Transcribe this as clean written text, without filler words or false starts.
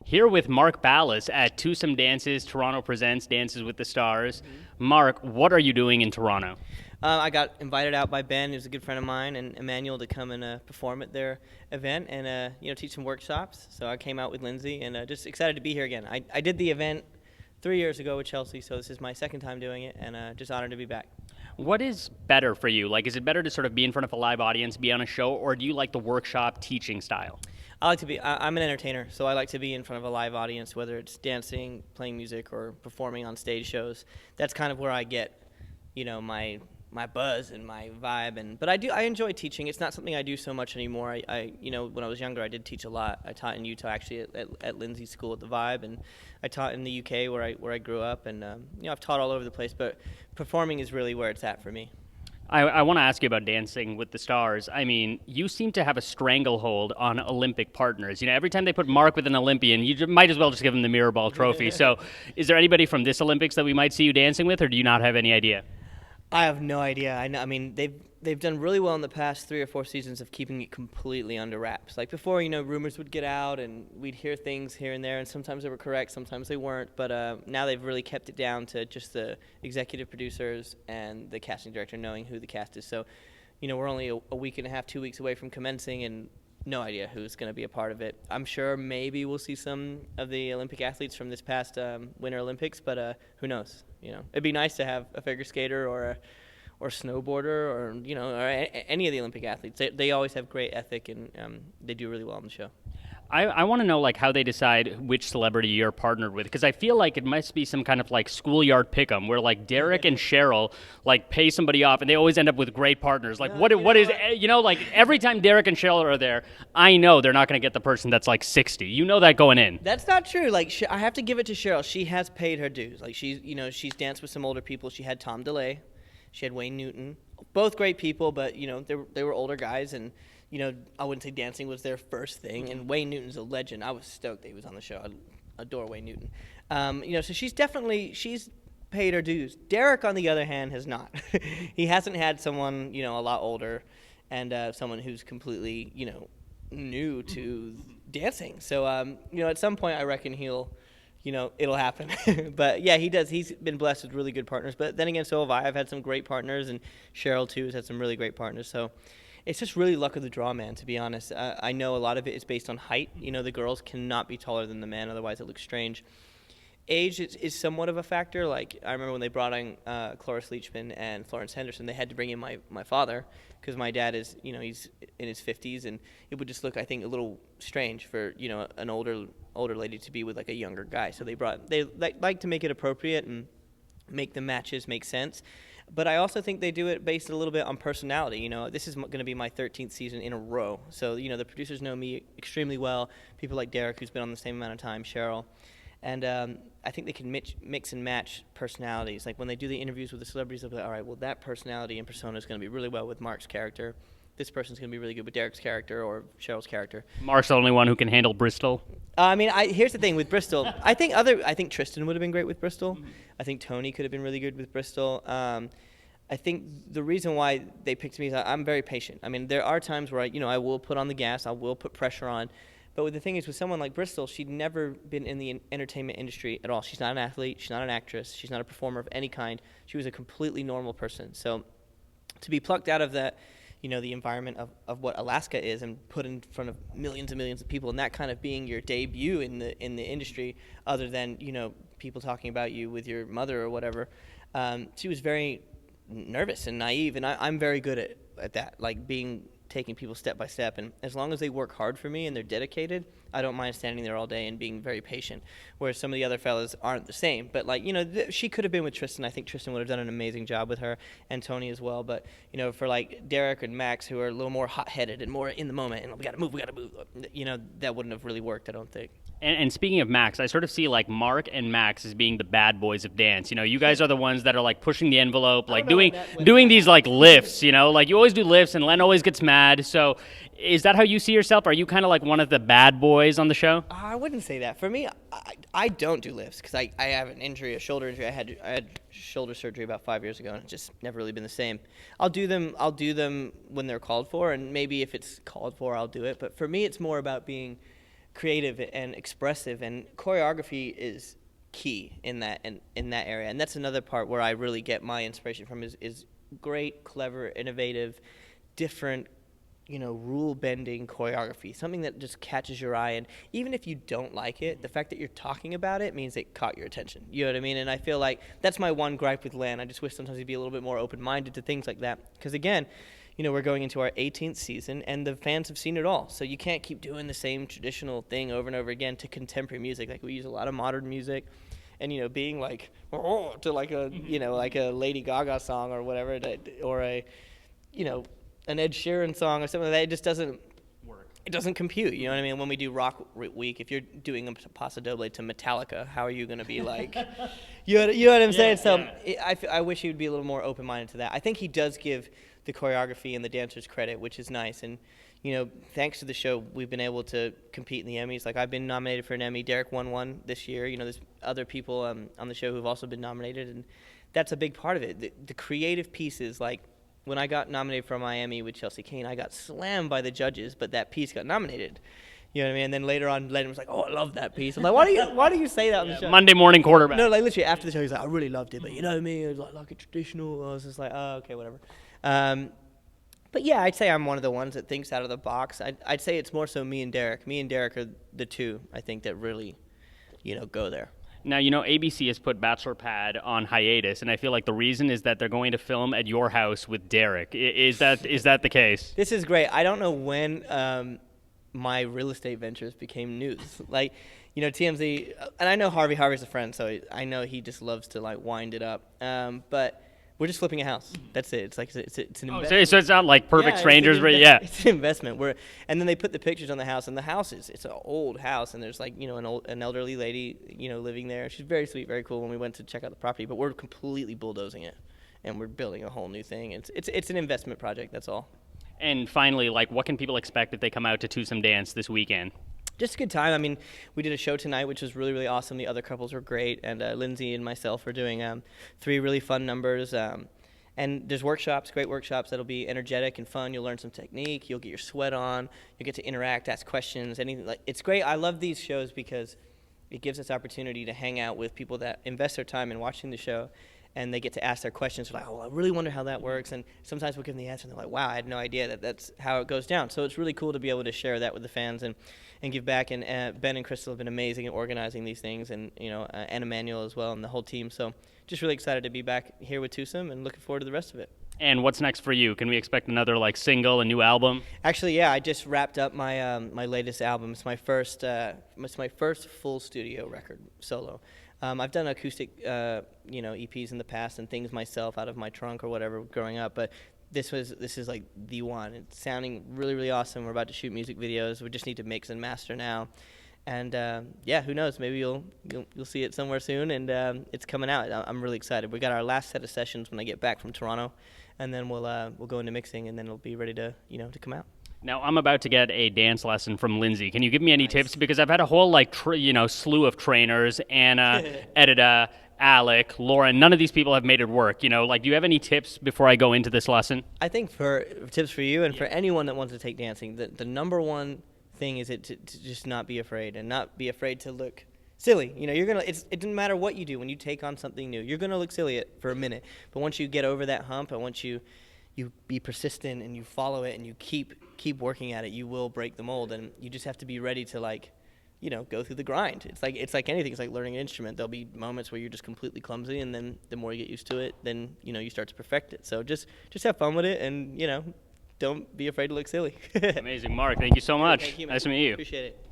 Here with Mark Ballas at Twosome Dances, Toronto Presents Dances with the Stars. Mark, what are you doing in Toronto? I got invited out by Ben, who's a good friend of mine, and Emmanuel to come and perform at their event and teach some workshops. So I came out with Lindsay and just excited to be here again. I did the event 3 years ago with Chelsea, so this is my second time doing it, and just honored to be back. What is better for you? Like, is it better to sort of be in front of a live audience, be on a show, or do you like the workshop teaching style? I like to be. I'm an entertainer, so I like to be in front of a live audience, whether it's dancing, playing music, or performing on stage shows. That's kind of where I get, my buzz and my vibe. But I enjoy teaching. It's not something I do so much anymore. When I was younger, I did teach a lot. I taught in Utah, actually, at Lindsay's school at the Vibe, and I taught in the UK where I grew up, and I've taught all over the place. But performing is really where it's at for me. I want to ask you about Dancing with the Stars. I mean, you seem to have a stranglehold on Olympic partners. Every time they put Mark with an Olympian, you might as well just give him the mirror ball trophy. So is there anybody from this Olympics that we might see you dancing with, or do you not have any idea? I have no idea. I mean, they've done really well in the past 3 or 4 seasons of keeping it completely under wraps. Like before, rumors would get out and we'd hear things here and there, and sometimes they were correct, sometimes they weren't. But now they've really kept it down to just the executive producers and the casting director knowing who the cast is. So, we're only a week and a half, 2 weeks away from commencing, and no idea who's going to be a part of it. I'm sure maybe we'll see some of the Olympic athletes from this past Winter Olympics, but who knows? It'd be nice to have a figure skater or snowboarder or any of the Olympic athletes. They always have great ethic, and they do really well on the show. I want to know how they decide which celebrity you're partnered with, because I feel like it must be some kind of schoolyard pick'em where Derek and Cheryl pay somebody off and they always end up with great partners. Every time Derek and Cheryl are there, I know they're not going to get the person that's 60. You know that going in. That's not true. I have to give it to Cheryl. She has paid her dues. She's danced with some older people. She had Tom DeLay. She had Wayne Newton. Both great people, but they were older guys, and I wouldn't say dancing was their first thing. And Wayne Newton's a legend. I was stoked that he was on the show. I adore Wayne Newton. So she's paid her dues. Derek, on the other hand, has not. He hasn't had someone a lot older, and someone who's completely new to dancing. So at some point I reckon it'll happen. But yeah, he does. He's been blessed with really good partners. But then again, so have I. I've had some great partners, and Cheryl too has had some really great partners. So it's just really luck of the draw, man, to be honest. I know a lot of it is based on height. The girls cannot be taller than the men, otherwise it looks strange. Age is somewhat of a factor. I remember when they brought in Cloris Leachman and Florence Henderson, they had to bring in my father, because my dad is, he's in his 50s, and it would just look, I think, a little strange for, an older lady to be with a younger guy. So they like to make it appropriate and make the matches make sense. But I also think they do it based a little bit on personality. This is going to be my 13th season in a row. So, the producers know me extremely well. People like Derek, who's been on the same amount of time, Cheryl. And I think they can mix and match personalities. When they do the interviews with the celebrities, they'll be like, all right, well, that personality and persona is going to be really well with Mark's character. This person's going to be really good with Derek's character or Cheryl's character. Mark's the only one who can handle Bristol. Here's the thing with Bristol. I think Tristan would have been great with Bristol. Mm-hmm. I think Tony could have been really good with Bristol. I think the reason why they picked me is I'm very patient. There are times where I will put on the gas, I will put pressure on. But the thing is, with someone like Bristol, she'd never been in the entertainment industry at all. She's not an athlete. She's not an actress. She's not a performer of any kind. She was a completely normal person. So to be plucked out of that, the environment of what Alaska is and put in front of millions and millions of people, and that kind of being your debut in the industry, other than people talking about you with your mother or whatever, she was very nervous and naive, and I'm very good at that, taking people step by step, and as long as they work hard for me and they're dedicated, I don't mind standing there all day and being very patient, whereas some of the other fellas aren't the same. But she could have been with Tristan. I think Tristan would have done an amazing job with her, and Tony as well. But for Derek and Max, who are a little more hot-headed and more in the moment, and we gotta move, that wouldn't have really worked, I don't think. And speaking of Max, I sort of see Mark and Max as being the bad boys of dance. You guys are the ones that are pushing the envelope, doing these lifts. You always do lifts, and Len always gets mad. So, is that how you see yourself? Are you kind of one of the bad boys on the show? I wouldn't say that. For me, I don't do lifts because I have an injury, a shoulder injury. I had shoulder surgery about 5 years ago, and it's just never really been the same. I'll do them when they're called for, and maybe if it's called for, I'll do it. But for me, it's more about being creative and expressive, and choreography is key in that area. And that's another part where I really get my inspiration from is great, clever, innovative, different, rule-bending choreography, something that just catches your eye. And even if you don't like it, the fact that you're talking about it means it caught your attention. You know what I mean? And I feel like that's my one gripe with Len. I just wish sometimes he'd be a little bit more open-minded to things like that. Because again, we're going into our 18th season, and the fans have seen it all. So you can't keep doing the same traditional thing over and over again to contemporary music. Like, we use a lot of modern music, and being like, oh, to like a like a Lady Gaga song or whatever, or a an Ed Sheeran song or something like that, it just doesn't work. It doesn't compute. You know what I mean? When we do Rock Week, if you're doing a Paso Doble to Metallica, how are you going to be like, you know what I'm saying? So I wish he would be a little more open-minded to that. I think he does give the choreography and the dancers credit, which is nice. And thanks to the show, we've been able to compete in the Emmys. Like, I've been nominated for an Emmy. Derek won one this year. There's other people on the show who've also been nominated, and that's a big part of it. The creative pieces, like when I got nominated for Miami with Chelsea Kane, I got slammed by the judges, but that piece got nominated. You know what I mean? And then later on, Lennon was like, "Oh, I love that piece." I'm like, "Why do you say that on the show?" Monday morning quarterback. No, like literally after the show, he's like, "I really loved it, but you know what I mean? It was like a traditional." I was just like, "Oh, okay, whatever." But yeah, I'd say I'm one of the ones that thinks out of the box. I'd say it's more so me and Derek. Me and Derek are the two, I think, that really, go there. Now, ABC has put Bachelor Pad on hiatus, and I feel like the reason is that they're going to film at your house with Derek. Is that the case? This is great. I don't know when my real estate ventures became news. Like, TMZ, and I know Harvey's a friend, so I know he just loves to, like, wind it up. But we're just flipping a house. That's it. It's like it's an investment. So it's not like perfect strangers, but yeah. It's an investment. And then they put the pictures on the house, and the house it's an old house, and there's like an elderly lady living there. She's very sweet, very cool. When we went to check out the property, but we're completely bulldozing it, and we're building a whole new thing. It's an investment project. That's all. And finally, like, what can people expect if they come out to Twosome Dance this weekend? Just a good time. I mean, we did a show tonight, which was really, really awesome. The other couples were great, and Lindsay and myself are doing 3 really fun numbers. And there's workshops, great workshops that'll be energetic and fun. You'll learn some technique. You'll get your sweat on. You'll get to interact, ask questions, anything. Like, it's great. I love these shows because it gives us opportunity to hang out with people that invest their time in watching the show, and they get to ask their questions. They're like, "Oh, I really wonder how that works." And sometimes we'll give them the answer, and they're like, "Wow, I had no idea that's how it goes down." So it's really cool to be able to share that with the fans and give back. And Ben and Crystal have been amazing at organizing these things, and and Emmanuel as well, and the whole team. So just really excited to be back here with Twosome, and looking forward to the rest of it. And what's next for you? Can we expect another single, a new album? Actually, yeah, I just wrapped up my my latest album. It's my first full studio record solo. I've done acoustic EPs in the past and things myself out of my trunk or whatever growing up, but this is like the one. It's sounding really, really awesome. We're about to shoot music videos. We just need to mix and master now. And who knows? Maybe you'll see it somewhere soon, and it's coming out. I'm really excited. We got our last set of sessions when I get back from Toronto, and then we'll go into mixing, and then it'll be ready to to come out. Now, I'm about to get a dance lesson from Lindsay. Can you give me any tips? Because I've had a whole slew of trainers: Anna, Edita, Alec, Lauren. None of these people have made it work. Do you have any tips before I go into this lesson? I think for tips for you and for anyone that wants to take dancing, the number one thing is to just not be afraid, and not be afraid to look silly. You're gonna. It doesn't matter what you do when you take on something new. You're gonna look silly for a minute, but once you get over that hump, and once you be persistent and you follow it and you keep working at it, you will break the mold. And you just have to be ready to go through the grind. It's like anything. It's like learning an instrument. There'll be moments where you're just completely clumsy, and then the more you get used to it, then you start to perfect it. So just have fun with it, and don't be afraid to look silly. Amazing, Mark. Thank you so much. Thank you, man. Nice to meet you. Appreciate it.